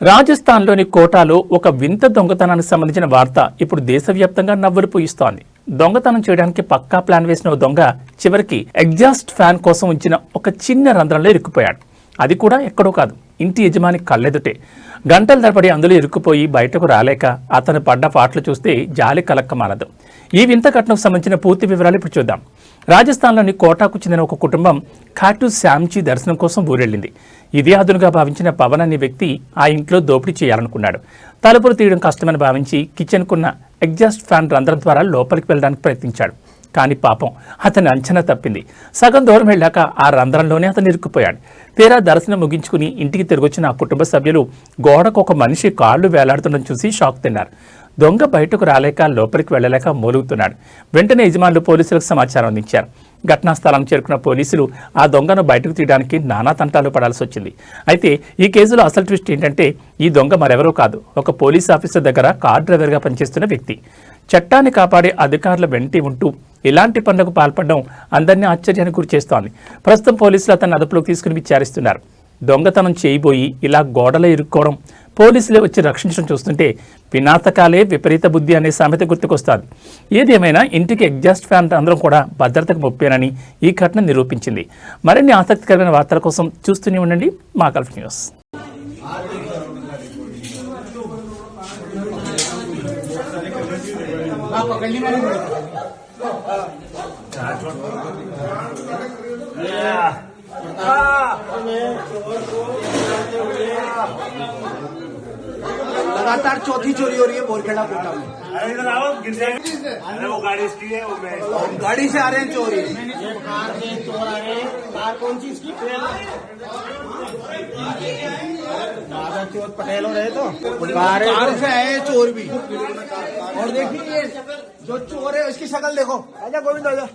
రాజస్థాన్లోని కోటాలో ఒక వింత దొంగతనానికి సంబంధించిన వార్త ఇప్పుడు దేశవ్యాప్తంగా నవ్వులు పూయిస్తోంది. దొంగతనం చేయడానికి పక్కా ప్లాన్ వేసిన ఓ దొంగ చివరికి ఎగ్జాస్ట్ ఫ్యాన్ కోసం ఉంచిన ఒక చిన్న రంధ్రంలో ఇరుక్కుపోయాడు. అది కూడా ఎక్కడో కాదు, ఇంటి యజమాని కళ్ళెదుటే. గంటల తరబడి అందులో ఇరుక్కుపోయి బయటకు రాలేక అతను పడ్డ పాటలు చూస్తే జాలి కలక్క మానదు. ఈ వింత ఘటనకు సంబంధించిన పూర్తి వివరాలు ఇప్పుడు చూద్దాం. రాజస్థాన్లోని కోటాకు చెందిన ఒక కుటుంబం ఖాటు శ్యామ్జీ దర్శనం కోసం ఊరెళ్ళింది. ఇదే అదునుగా భావించిన పవన్ అనే వ్యక్తి ఆ ఇంట్లో దోపిడీ చేయాలనుకున్నాడు. తలుపులు తీయడం కష్టమని భావించి కిచెన్కున్న ఎగ్జాస్ట్ ఫ్యాన్ రంధ్రం ద్వారా లోపలికి వెళ్ళడానికి ప్రయత్నించాడు. కానీ పాపం అతని అంచనా తప్పింది. సగం దూరం వెళ్ళాక ఆ రంధ్రంలోనే అతను ఇరుక్కుపోయాడు. తీరా దర్శనం ముగించుకుని ఇంటికి తిరిగొచ్చిన ఆ కుటుంబ సభ్యులు గోడకు ఒక మనిషి కాళ్ళు వేలాడుతుండడం చూసి షాక్ తిన్నారు. దొంగ బయటకు రాలేక లోపలికి వెళ్ళలేక మూలుగుతున్నాడు. వెంటనే యజమానులు పోలీసులకు సమాచారం అందించారు. ఘటనా స్థలానికి చేరుకున్న పోలీసులు ఆ దొంగను బయటకు తీయడానికి నానా తంటాలు పడాల్సి వచ్చింది. అయితే ఈ కేసులో అసలు ట్విస్ట్ ఏంటంటే ఈ దొంగ మరెవరూ కాదు, ఒక పోలీస్ ఆఫీసర్ దగ్గర కార్ డ్రైవర్గా పనిచేస్తున్న వ్యక్తి. చట్టాన్ని కాపాడే అధికారుల వెంటి ఉంటూ ఇలాంటి పనులకు పాల్పడడం అందరినీ ఆశ్చర్యానికి గురి చేస్తోంది. ప్రస్తుతం పోలీసులు అతన్ని అదుపులోకి తీసుకుని విచారిస్తున్నారు. దొంగతనం చేయబోయి ఇలా గోడలో ఇరుక్కోవడం, పోలీసులే వచ్చి రక్షించడం చూస్తుంటే వినాశకాలే విపరీత బుద్ధి అనే సామెత గుర్తుకొస్తుంది. ఏదేమైనా ఇంటికి ఎగ్జాస్ట్ ఫ్యాన్ అందరం కూడా భద్రతకు ముప్పేనని ఈ ఘటన నిరూపించింది. మరిన్ని ఆసక్తికరమైన వార్తల కోసం చూస్తూనే ఉండండి మా గల్ఫ్ న్యూస్. लगातार चौथी चोरी हो रही है बोरखेड़ा कोटा में। अरे इधर आओ, गिर जाएगी। अरे वो गाड़ी इसकी है, वो मैं गाड़ी से आ रहे हैं चोरी। कार से चोर आ रहे हैं। कार कौन सी इसकी? दादा चोर पटेल हो रहे तो कार से आए चोर भी। और देखिए जो चोर है उसकी शक्ल देखो। आजा गोविंद आजा।